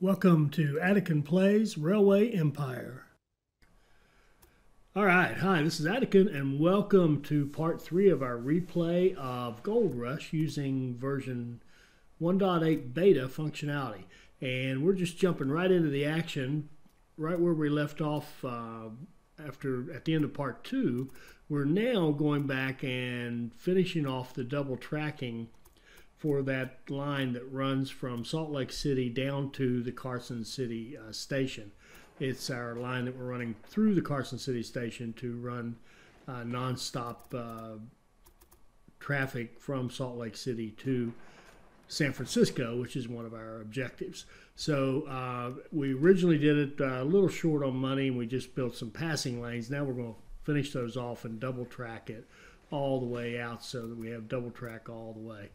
Welcome to Attican Plays Railway Empire. All right, hi, this is Attican, and welcome to part 3 of our replay of Gold Rush using version 1.8 beta functionality. And we're just jumping right into the action, right where we left off at the end of part 2. We're now going back and finishing off the double tracking for that line that runs from Salt Lake City down to the Carson City station. It's our line that we're running through the Carson City station to run nonstop traffic from Salt Lake City to San Francisco, which is one of our objectives. So we originally did it a little short on money, and we just built some passing lanes. Now we're going to finish those off and double track it all the way out so that we have double track all the way.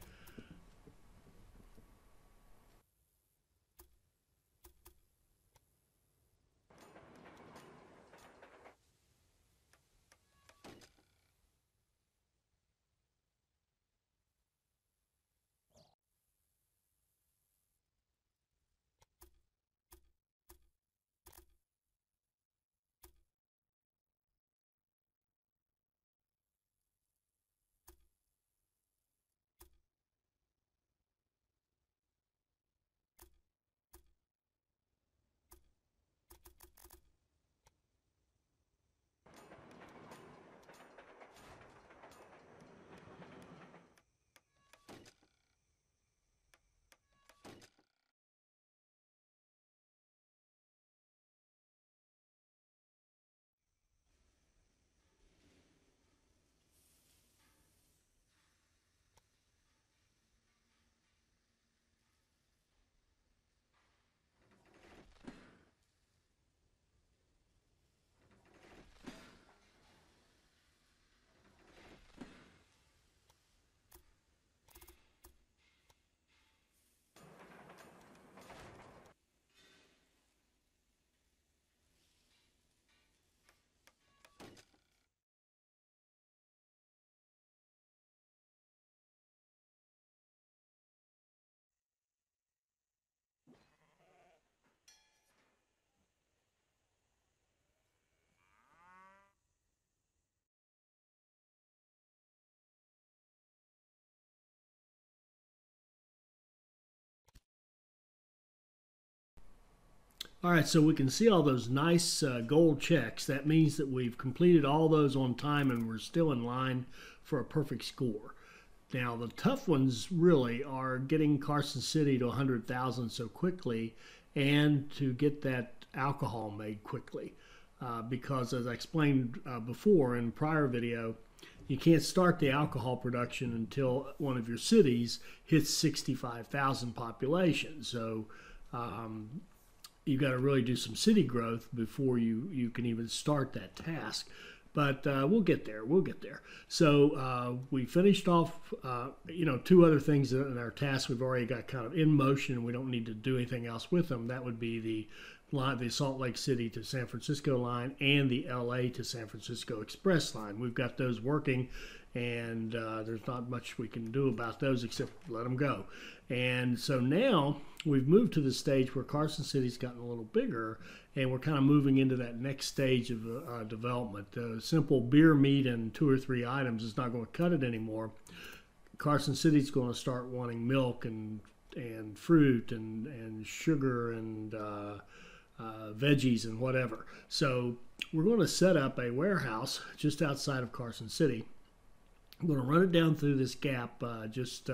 All right, so we can see all those nice gold checks. That means that we've completed all those on time and we're still in line for a perfect score. Now, the tough ones really are getting Carson City to 100,000 so quickly and to get that alcohol made quickly. Because as I explained before in a prior video, you can't start the alcohol production until one of your cities hits 65,000 population. So you've got to really do some city growth before you can even start that task. But we'll get there. We'll get there. So we finished off, two other things in our task we've already got kind of in motion, and we don't need to do anything else with them. That would be the Salt Lake City to San Francisco line and the LA to San Francisco Express line. We've got those working, and there's not much we can do about those except let them go. And so now we've moved to the stage where Carson City's gotten a little bigger, and we're kind of moving into that next stage of development. Simple beer, meat, and 2 or 3 items is not going to cut it anymore. Carson City's going to start wanting milk and fruit and sugar and veggies and whatever. So we're going to set up a warehouse just outside of Carson City. I'm going to run it down through this gap just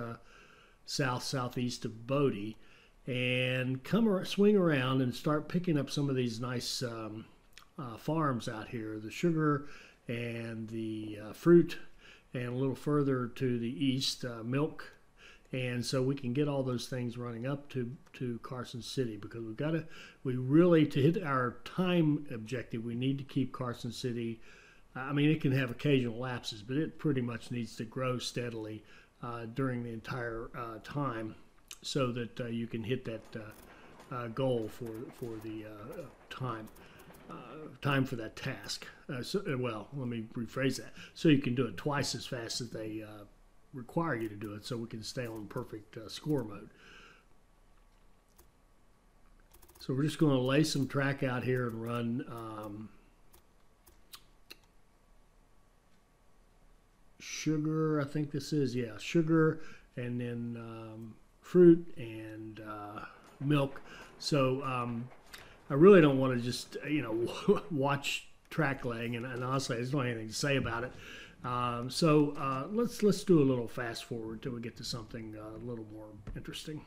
southeast of Bodie, and swing around and start picking up some of these nice farms out here, the sugar and the fruit, and a little further to the east, milk. And so we can get all those things running up to Carson City, because to hit our time objective, we need to keep Carson City. I mean, it can have occasional lapses, but it pretty much needs to grow steadily during the entire time, so that you can hit that goal for the time for that task. Well, let me rephrase that. So you can do it twice as fast as they require you to do it, so we can stay on perfect score mode. So we're just going to lay some track out here and run sugar, I think this is, yeah, sugar, and then fruit and milk. So I really don't want to just, watch track laying, and honestly, I just don't have anything to say about it. So let's do a little fast forward till we get to something a little more interesting.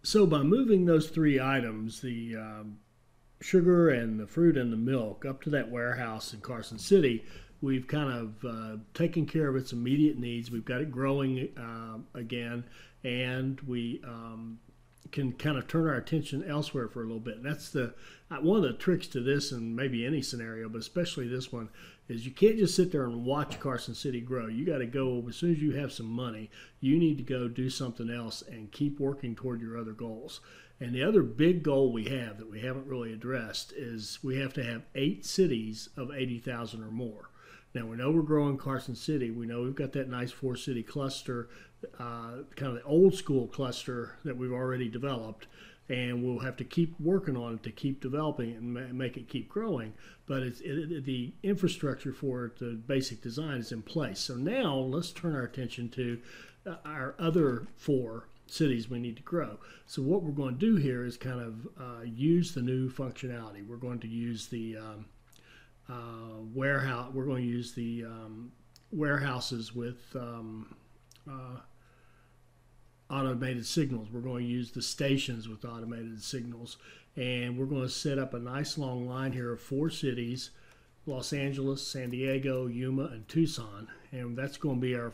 So by moving those three items, the sugar and the fruit and the milk, up to that warehouse in Carson City, we've kind of taken care of its immediate needs. We've got it growing again, and we can kind of turn our attention elsewhere for a little bit. And that's one of the tricks to this, and maybe any scenario, but especially this one, is you can't just sit there and watch Carson City grow. You got to go, as soon as you have some money, you need to go do something else and keep working toward your other goals. And the other big goal we have that we haven't really addressed is we have to have 8 cities of 80,000 or more. Now, we know we're growing Carson City. We know we've got that nice 4-city cluster, kind of the old school cluster that we've already developed, and we'll have to keep working on it to keep developing it and make it keep growing. But the infrastructure for it, the basic design, is in place. So now let's turn our attention to our other 4 cities we need to grow. So what we're going to do here is kind of use the new functionality. We're going to use the warehouse. We're going to use the warehouses with automated signals. We're going to use the stations with automated signals, and we're going to set up a nice long line here of 4 cities: Los Angeles, San Diego, Yuma, and Tucson. And that's going to be our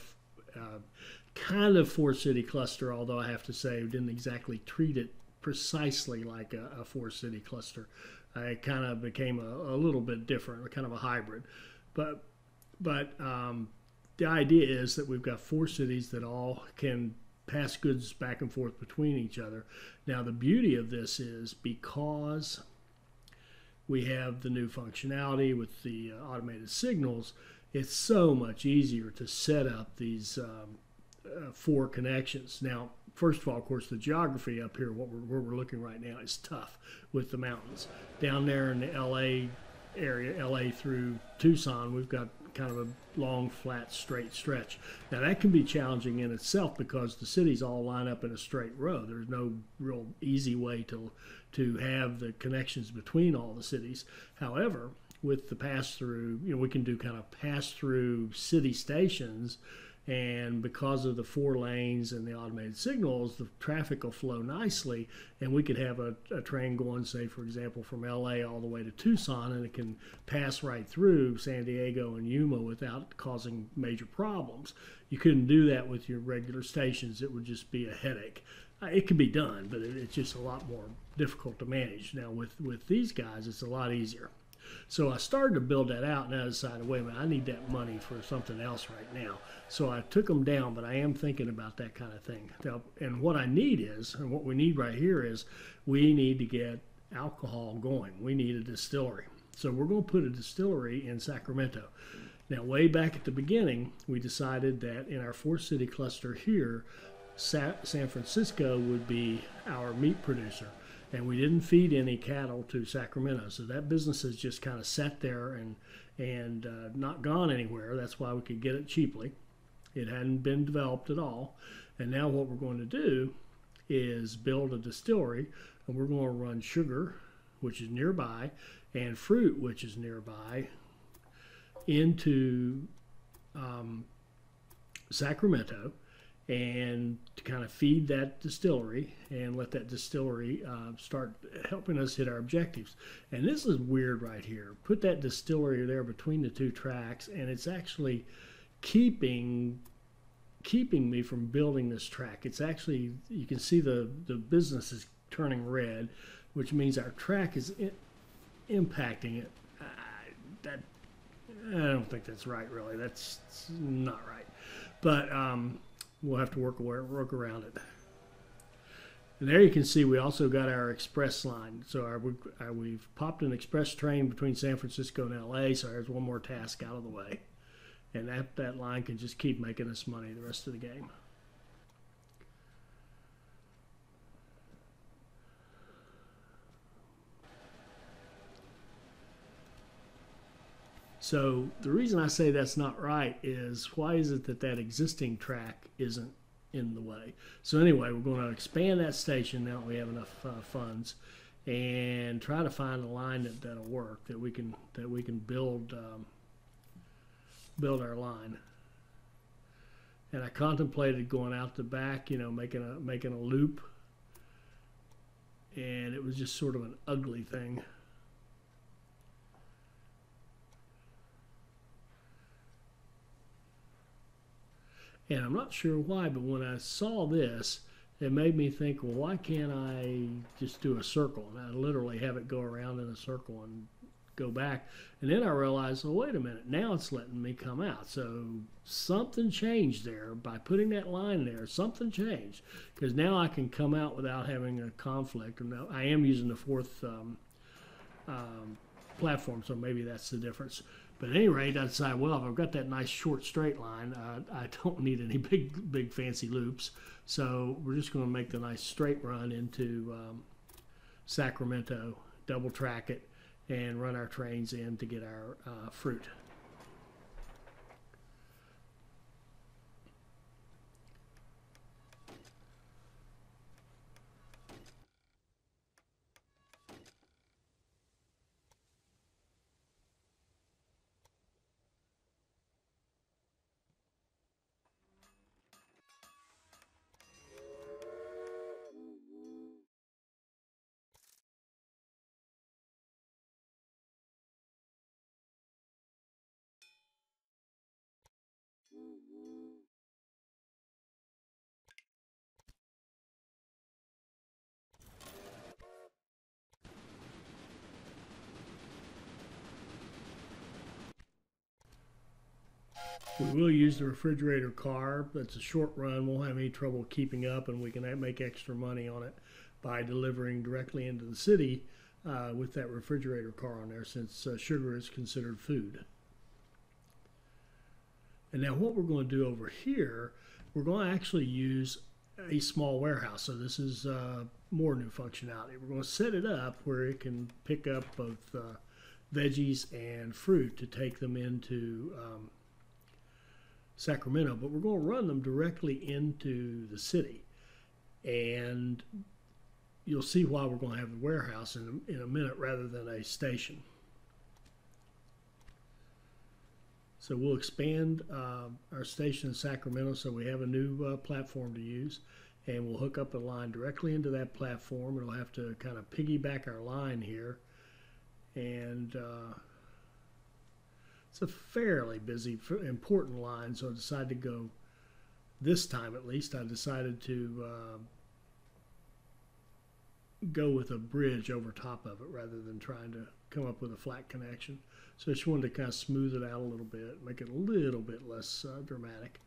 kind of 4-city cluster, although I have to say we didn't exactly treat it precisely like a 4-city cluster. It kind of became a little bit different, kind of a hybrid. But the idea is that we've got 4 cities that all can pass goods back and forth between each other. Now, the beauty of this is, because we have the new functionality with the automated signals, it's so much easier to set up these 4 connections. Now, first of all, of course, the geography up here, where we're looking right now, is tough with the mountains. Down there in the LA area, LA through Tucson, we've got kind of a long, flat, straight stretch. Now, that can be challenging in itself because the cities all line up in a straight row. There's no real easy way to have the connections between all the cities. However, with the pass-through, we can do kind of pass-through city stations, and because of the 4 lanes and the automated signals, the traffic will flow nicely, and we could have a train going, say, for example, from LA all the way to Tucson, and it can pass right through San Diego and Yuma without causing major problems. You couldn't do that with your regular stations. It would just be a headache. It can be done, but it's just a lot more difficult to manage. Now, with these guys, it's a lot easier. So I started to build that out, and I decided, wait a minute, I need that money for something else right now. So I took them down, but I am thinking about that kind of thing. Now, and what I need is, and what we need right here is, we need to get alcohol going. We need a distillery. So we're going to put a distillery in Sacramento. Now, way back at the beginning, we decided that in our 4-city cluster here, San Francisco would be our meat producer. And we didn't feed any cattle to Sacramento, so that business has just kind of sat there and not gone anywhere. That's why we could get it cheaply. It hadn't been developed at all. And now what we're going to do is build a distillery, and we're going to run sugar, which is nearby, and fruit, which is nearby, into Sacramento, and to kind of feed that distillery and let that distillery start helping us hit our objectives. And this is weird right here. Put that distillery there between the 2 tracks, and it's actually keeping me from building this track. It's actually, you can see the business is turning red, which means our track is impacting it. I don't think that's right, really. That's not right. But we'll have to work around it. And there you can see we also got our express line. So we've popped an express train between San Francisco and LA, so there's one more task out of the way. And that line can just keep making us money the rest of the game. So the reason I say that's not right is, why is it that existing track isn't in the way? So anyway, we're going to expand that station now that we have enough funds, and try to find a line that'll work, that we can build build our line. And I contemplated going out the back, making a loop, and it was just sort of an ugly thing. And I'm not sure why, but when I saw this, it made me think, well, why can't I just do a circle? And I literally have it go around in a circle and go back. And then I realized, oh, wait a minute, now it's letting me come out. So something changed there by putting that line there. Something changed, because now I can come out without having a conflict. And now I am using the fourth platform, so maybe that's the difference. But at any rate, I decided, well, if I've got that nice short straight line, I don't need any big fancy loops. So we're just going to make the nice straight run into Sacramento, double track it, and run our trains in to get our fruit. We will use the refrigerator car. That's a short run. Won't have any trouble keeping up, and we can make extra money on it by delivering directly into the city with that refrigerator car on there, since sugar is considered food. And now what we're going to do over here, we're going to actually use a small warehouse. So this is more new functionality. We're going to set it up where it can pick up both veggies and fruit to take them into Sacramento, but we're going to run them directly into the city. And you'll see why we're going to have the warehouse in a minute rather than a station. So we'll expand our station in Sacramento so we have a new platform to use, and we'll hook up a line directly into that platform. It'll have to kind of piggyback our line here, and it's a fairly busy, important line, so I decided to go, this time at least, I decided to go with a bridge over top of it rather than trying to come up with a flat connection. So I just wanted to kind of smooth it out a little bit, make it a little bit less dramatic.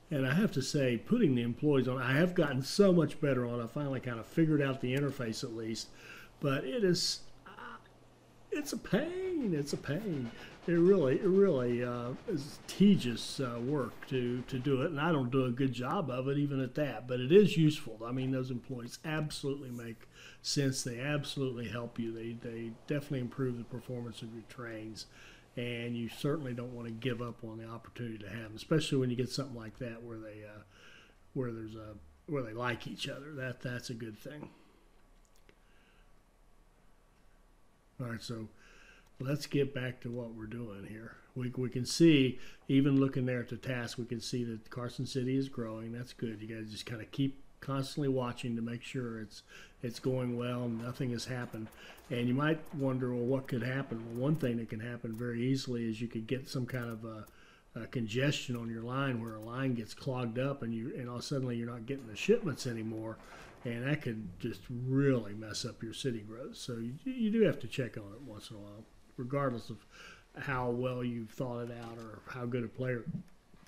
And I have to say, putting the employees on, I have gotten so much better on. I finally kind of figured out the interface at least, but it's a pain. It's a pain. It really is tedious work to do it, and I don't do a good job of it even at that. But it is useful. I mean, those employees absolutely make sense. They absolutely help you. They definitely improve the performance of your trains. And you certainly don't want to give up on the opportunity to have them, especially when you get something like that where they like each other. That's a good thing. All right, so let's get back to what we're doing here. We can see, even looking there at the task, we can see that Carson City is growing. That's good. You got to just kind of keep constantly watching to make sure it's going well and nothing has happened. And you might wonder, well, what could happen? Well, one thing that can happen very easily is you could get some kind of a congestion on your line, where a line gets clogged up and all suddenly you're not getting the shipments anymore, and that could just really mess up your city growth. So you do have to check on it once in a while, regardless of how well you've thought it out or how good a player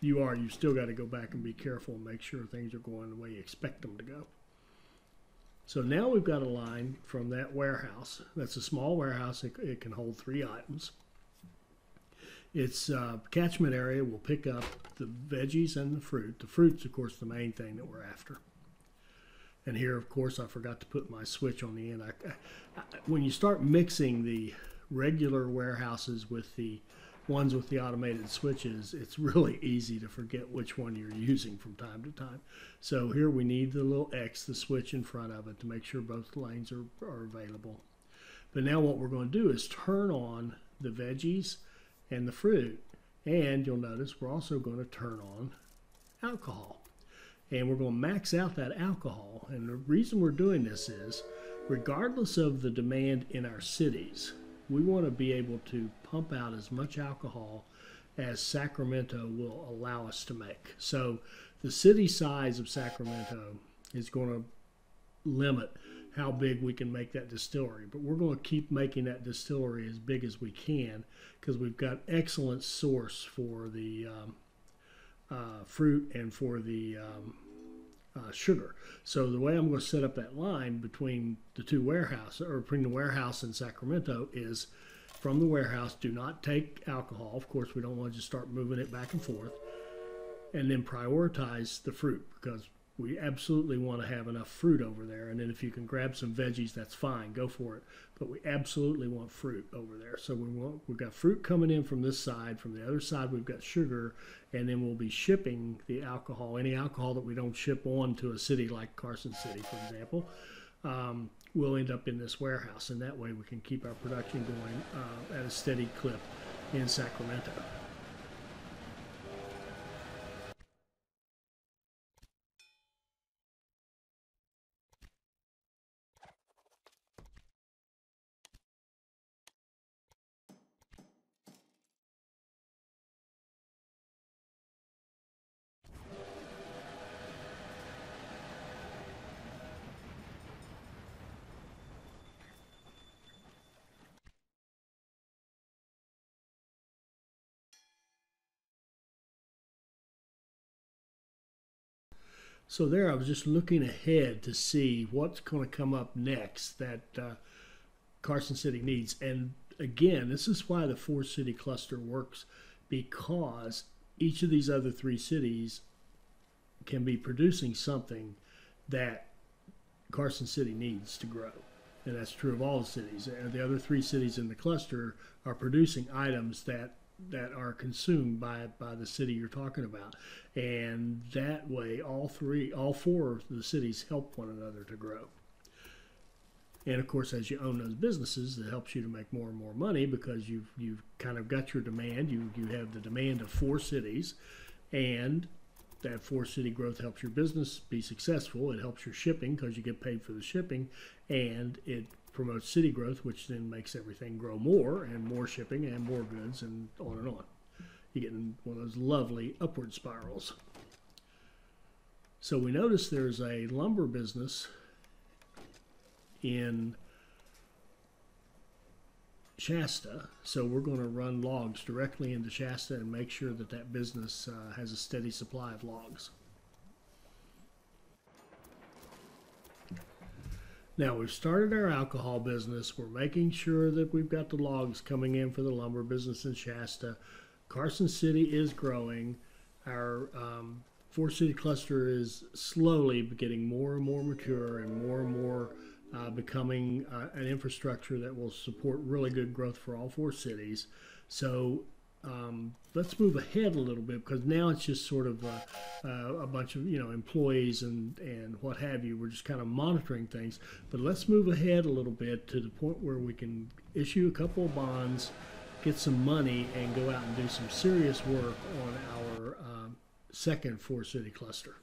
you are. You still got to go back and be careful and make sure things are going the way you expect them to go. So now we've got a line from that warehouse. That's a small warehouse. It can hold 3 items. Its catchment area will pick up the veggies and the fruit. The fruit's, of course, the main thing that we're after. And here, of course, I forgot to put my switch on the end. When you start mixing the regular warehouses with the ones with the automated switches, it's really easy to forget which one you're using from time to time. So here we need the little X, the switch in front of it, to make sure both lanes are available. But now what we're going to do is turn on the veggies and the fruit, and you'll notice we're also going to turn on alcohol. And we're going to max out that alcohol. And the reason we're doing this is, regardless of the demand in our cities, we want to be able to pump out as much alcohol as Sacramento will allow us to make. So the city size of Sacramento is going to limit how big we can make that distillery. But we're going to keep making that distillery as big as we can, because we've got excellent source for the fruit and for the sugar. So the way I'm going to set up that line between the two warehouses, or between the warehouse and Sacramento, is from the warehouse, do not take alcohol. Of course, we don't want to just start moving it back and forth. And then prioritize the fruit, because we absolutely want to have enough fruit over there. And then if you can grab some veggies, that's fine, go for it. But we absolutely want fruit over there. So we've got fruit coming in from this side. From the other side, we've got sugar. And then we'll be shipping the alcohol, any alcohol that we don't ship on to a city like Carson City, for example, will end up in this warehouse. And that way we can keep our production going at a steady clip in Sacramento. So there, I was just looking ahead to see what's going to come up next that Carson City needs. And again, this is why the 4-city cluster works, because each of these other 3 cities can be producing something that Carson City needs to grow. And that's true of all the cities. The other 3 cities in the cluster are producing items that are consumed by the city you're talking about. And that way, all 4 of the cities help one another to grow. And of course, as you own those businesses, it helps you to make more and more money, because you've kind of got your demand. You have the demand of 4 cities, and that 4-city growth helps your business be successful. It helps your shipping, because you get paid for the shipping, and it promotes city growth, which then makes everything grow more, and more shipping and more goods, and on and on. You get in one of those lovely upward spirals. So we notice there's a lumber business in Shasta, so we're going to run logs directly into Shasta and make sure that that business has a steady supply of logs. Now we've started our alcohol business. We're making sure that we've got the logs coming in for the lumber business in Shasta. Carson City is growing. Our 4-city cluster is slowly getting more and more mature, and more becoming an infrastructure that will support really good growth for all 4 cities. So let's move ahead a little bit, because now it's just sort of a bunch of employees and what have you. We're just kind of monitoring things. But let's move ahead a little bit to the point where we can issue a couple of bonds, get some money, and go out and do some serious work on our second four-city cluster.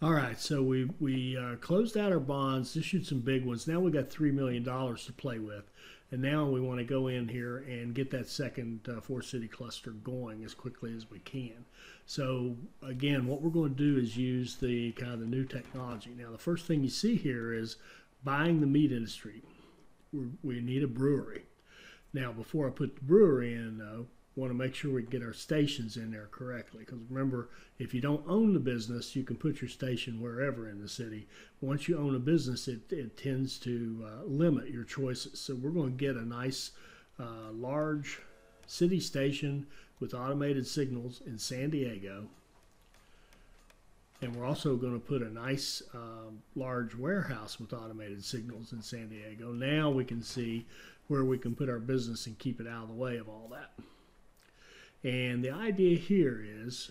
All right, so we closed out our bonds, issued some big ones. Now we got $3 million to play with, and now we want to go in here and get that second four-city cluster going as quickly as we can. So again, what we're going to do is use the kind of the new technology. Now, the first thing you see here is buying the meat industry. We need a brewery. Now, before I put the brewery in, though, want to make sure we get our stations in there correctly, because remember, if you don't own the business, you can put your station wherever in the city. Once you own a business, it tends to limit your choices. So we're going to get a nice large city station with automated signals in San Diego, and we're also going to put a nice large warehouse with automated signals in San Diego. Now we can see where we can put our business and keep it out of the way of all that. And the idea here is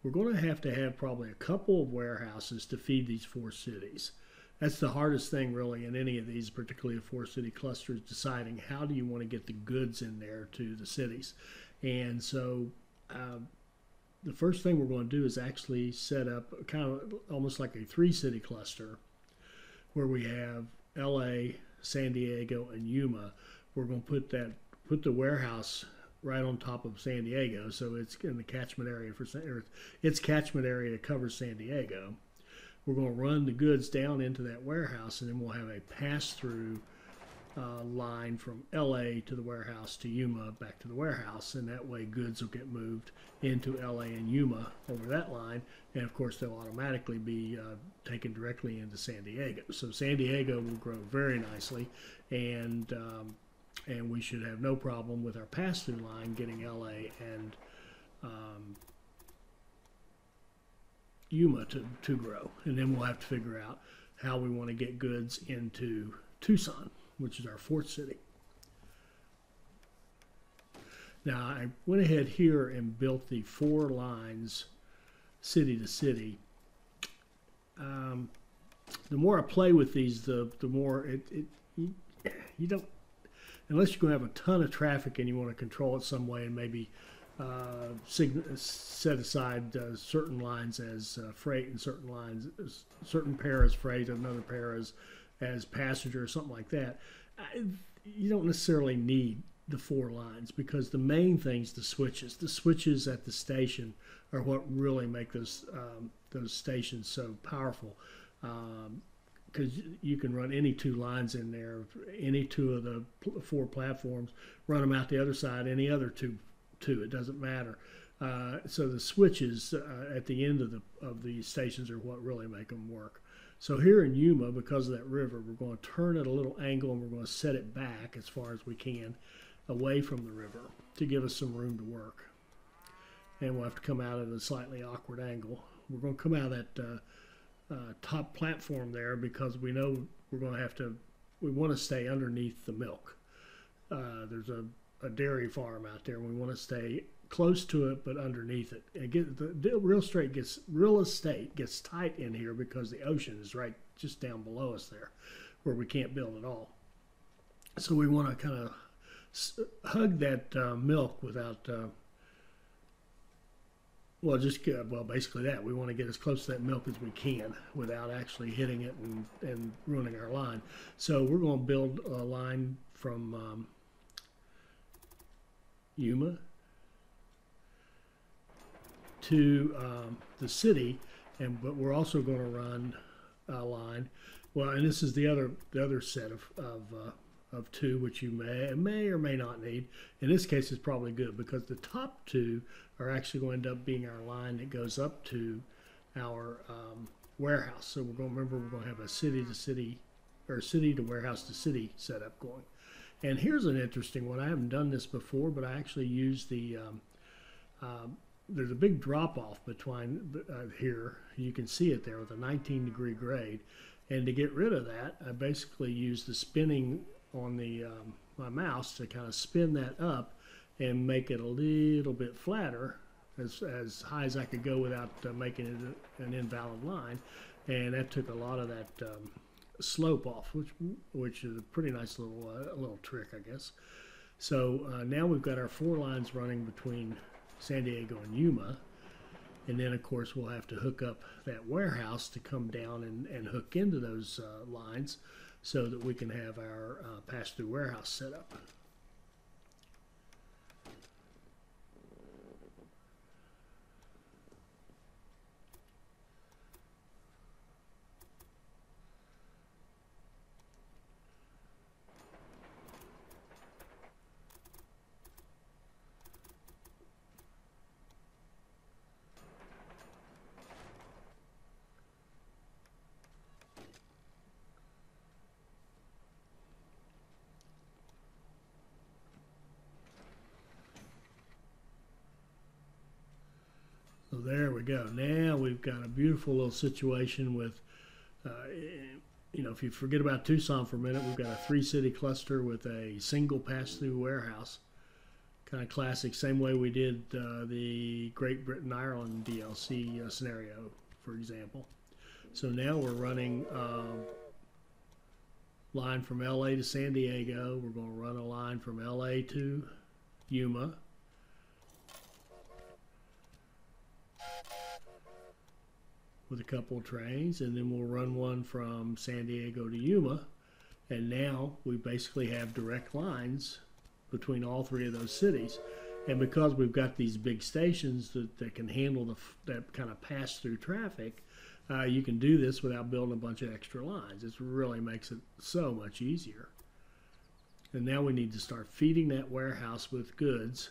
we're going to have probably a couple of warehouses to feed these four cities. That's the hardest thing really in any of these, particularly a four-city clusters, deciding how do you want to get the goods in there to the cities. And so the first thing we're going to do is actually set up kind of almost like a three-city cluster where we have LA, San Diego, and Yuma. We're going to put the warehouse right on top of San Diego, so it's in the catchment area its catchment area covers San Diego. We're going to run the goods down into that warehouse, and then we'll have a pass-through line from LA to the warehouse to Yuma back to the warehouse, and that way goods will get moved into LA and Yuma over that line, and of course they'll automatically be taken directly into San Diego. So San Diego will grow very nicely, and we should have no problem with our pass-through line getting LA and Yuma to grow. And then we'll have to figure out how we want to get goods into Tucson, which is our fourth city. Now, I went ahead here and built the 4 lines city to city. The more I play with these, the more you don't, unless you're going to have a ton of traffic and you want to control it some way and maybe set aside certain lines as freight and certain pair as freight, another pair as passenger or something like that, you don't necessarily need the 4 lines, because the main thing's the switches. The switches at the station are what really make those stations so powerful. Because you can run any 2 lines in there, any 2 of the 4 platforms, run them out the other side, any other two, it doesn't matter. So the switches at the end of the stations are what really make them work. So here in Yuma, because of that river, we're going to turn at a little angle, and we're going to set it back as far as we can away from the river to give us some room to work. And we'll have to come out at a slightly awkward angle. We're going to come out of that top platform there because we know we're going to have to, we want to stay underneath the milk. There's a dairy farm out there, and we want to stay close to it but underneath it. And the real estate gets tight in here because the ocean is right just down below us there where we can't build at all. So we want to kind of hug that milk without basically that. We want to get as close to that milk as we can without actually hitting it and ruining our line. So we're going to build a line from Yuma to the city, but we're also going to run a line. Well, and this is the other set of 2, which you may or may not need. In this case, it's probably good because the top 2 are actually going to end up being our line that goes up to our warehouse. So we're going to have a city to city, or city to warehouse to city setup going. And here's an interesting one. I haven't done this before, but I actually use the there's a big drop off between here. You can see it there with a 19-degree grade. And to get rid of that, I basically use the spinning on the my mouse to kind of spin that up and make it a little bit flatter, as high as I could go without making it an invalid line. And that took a lot of that slope off, which is a pretty nice little trick, I guess. So now we've got our 4 lines running between San Diego and Yuma. And then, of course, we'll have to hook up that warehouse to come down and hook into those lines so that we can have our pass-through warehouse set up. So there we go. Now we've got a beautiful little situation with, you know, if you forget about Tucson for a minute, we've got a 3-city cluster with a single pass-through warehouse. Kind of classic, same way we did the Great Britain Ireland DLC scenario, for example. So now we're running line from LA to San Diego. We're going to run a line from LA to Yuma. With a couple of trains, and then we'll run one from San Diego to Yuma, and now we basically have direct lines between all 3 of those cities. And because we've got these big stations that can handle that kind of pass-through traffic, you can do this without building a bunch of extra lines. It really makes it so much easier. And now we need to start feeding that warehouse with goods,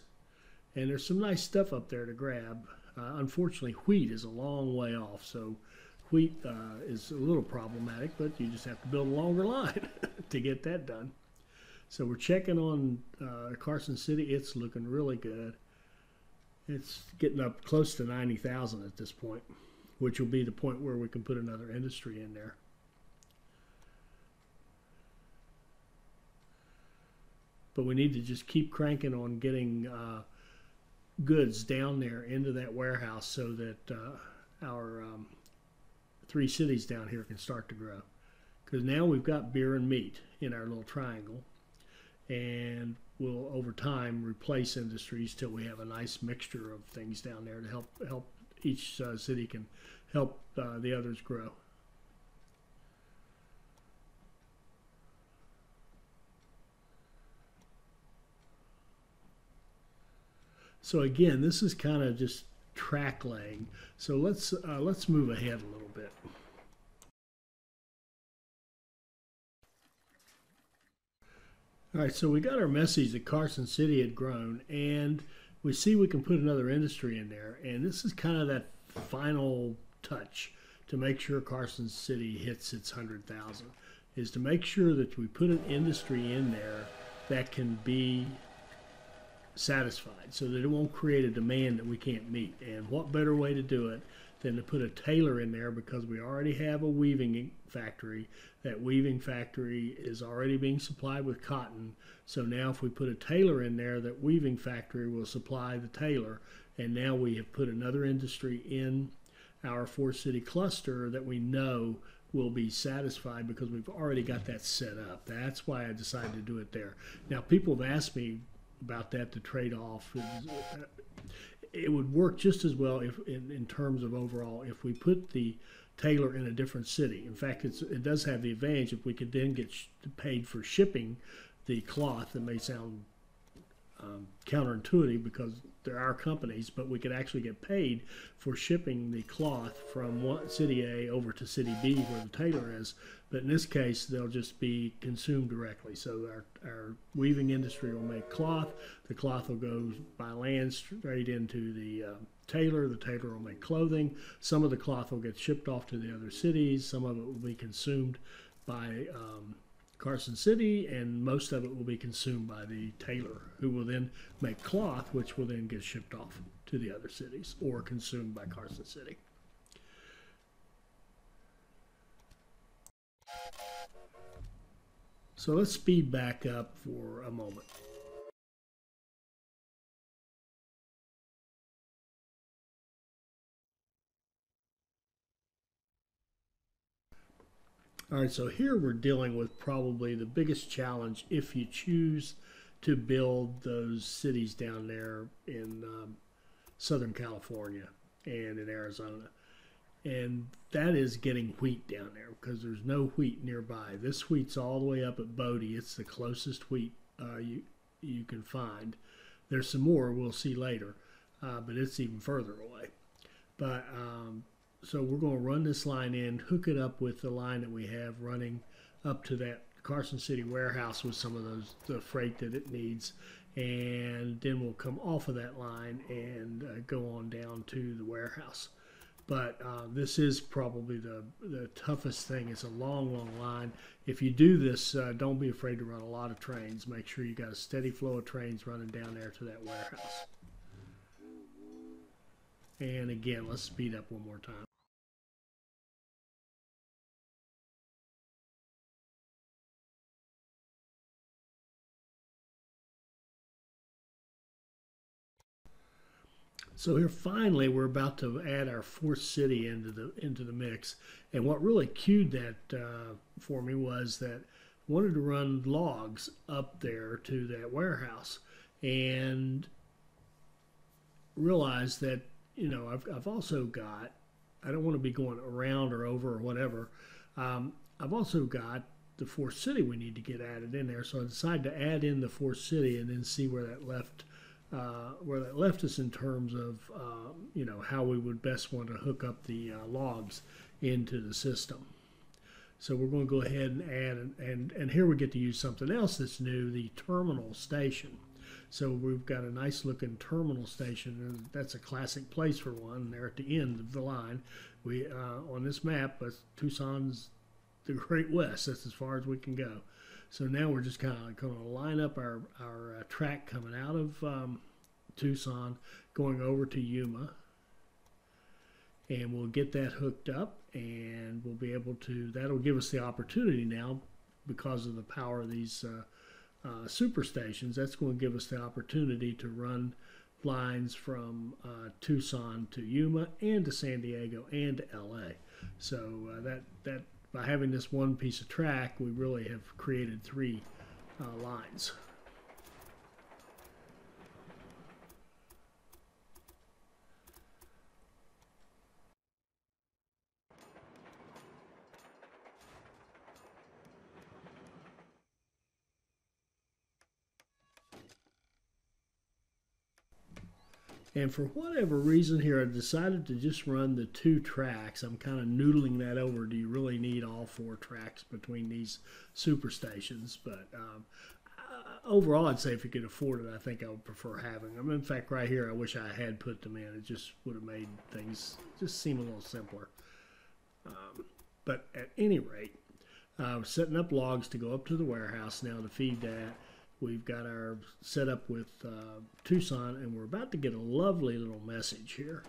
and there's some nice stuff up there to grab. Unfortunately, wheat is a long way off, so wheat is a little problematic, but you just have to build a longer line to get that done. So we're checking on Carson City. It's looking really good. It's getting up close to 90,000 at this point, which will be the point where we can put another industry in there. But we need to just keep cranking on getting goods down there into that warehouse so that our 3 cities down here can start to grow. Because now we've got beer and meat in our little triangle, and we'll over time replace industries till we have a nice mixture of things down there to help each city can help the others grow. So again, this is kind of just track laying. So let's move ahead a little bit. All right, so we got our message that Carson City had grown, and we see we can put another industry in there. And this is kind of that final touch to make sure Carson City hits its 100,000, is to make sure that we put an industry in there that can be satisfied, so that it won't create a demand that we can't meet. And what better way to do it than to put a tailor in there, because we already have a weaving factory. That weaving factory is already being supplied with cotton. So now if we put a tailor in there, that weaving factory will supply the tailor. And now we have put another industry in our 4-city cluster that we know will be satisfied because we've already got that set up. That's why I decided to do it there. Now, people have asked me about that, to trade off. It would work just as well if, in terms of overall, if we put the tailor in a different city. In fact, it does have the advantage if we could then get paid for shipping the cloth. That may sound counterintuitive because there are companies, but we could actually get paid for shipping the cloth from one city A over to city B where the tailor is. But in this case, they'll just be consumed directly. So our weaving industry will make cloth. The cloth will go by land straight into the tailor. The tailor will make clothing. Some of the cloth will get shipped off to the other cities. Some of it will be consumed by Carson City, and most of it will be consumed by the tailor, who will then make cloth, which will then get shipped off to the other cities or consumed by Carson City. So let's speed back up for a moment. All right, so here we're dealing with probably the biggest challenge if you choose to build those cities down there in Southern California and in Arizona. And that is getting wheat down there because there's no wheat nearby. This wheat's all the way up at Bodie. It's the closest wheat you can find. There's some more we'll see later, but it's even further away. But so we're going to run this line in, hook it up with the line that we have running up to that Carson City warehouse with some of the freight that it needs, and then we'll come off of that line and go on down to the warehouse. But this is probably the toughest thing. It's a long, long line. If you do this, don't be afraid to run a lot of trains. Make sure you got a steady flow of trains running down there to that warehouse. And again, let's speed up one more time. So here finally we're about to add our fourth city into the mix, and what really cued that for me was that I wanted to run logs up there to that warehouse, and realized that I've also got, I don't want to be going around or over or whatever. I've also got the fourth city we need to get added in there, so I decided to add in the fourth city and then see where that left us in terms of how we would best want to hook up the logs into the system. So we're going to go ahead and add, and here we get to use something else that's new, the terminal station. So we've got a nice looking terminal station, and that's a classic place for one. There at the end of the line, we on this map, Tucson's the Great West. That's as far as we can go. So now we're just kind of going to line up our track coming out of Tucson, going over to Yuma, and we'll get that hooked up, and we'll be able to, that'll give us the opportunity now, because of the power of these super stations, that's going to give us the opportunity to run lines from Tucson to Yuma and to San Diego and to LA. So that by having this one piece of track, we really have created three lines. And for whatever reason here, I decided to just run the two tracks. I'm kind of noodling that over. Do you really need all four tracks between these super stations? But overall, I'd say if you could afford it, I think I would prefer having them. In fact, right here, I wish I had put them in. It just would have made things just seem a little simpler. But at any rate, we're setting up logs to go up to the warehouse now to feed that. We've got our setup with Tucson, and we're about to get a lovely little message here.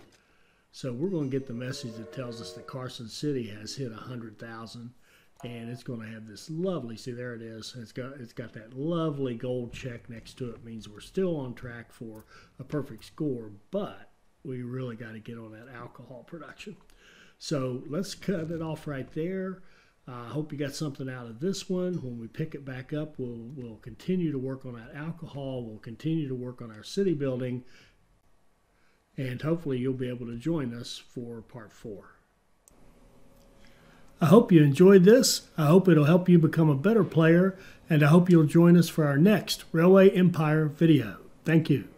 So we're going to get the message that tells us that Carson City has hit 100,000, and it's going to have this lovely, see there it is, it's got that lovely gold check next to it. Means we're still on track for a perfect score, but we really got to get on that alcohol production. So let's cut it off right there. I hope you got something out of this one. When we pick it back up, we'll continue to work on that alcohol. We'll continue to work on our city building. And hopefully you'll be able to join us for part 4. I hope you enjoyed this. I hope it'll help you become a better player. And I hope you'll join us for our next Railway Empire video. Thank you.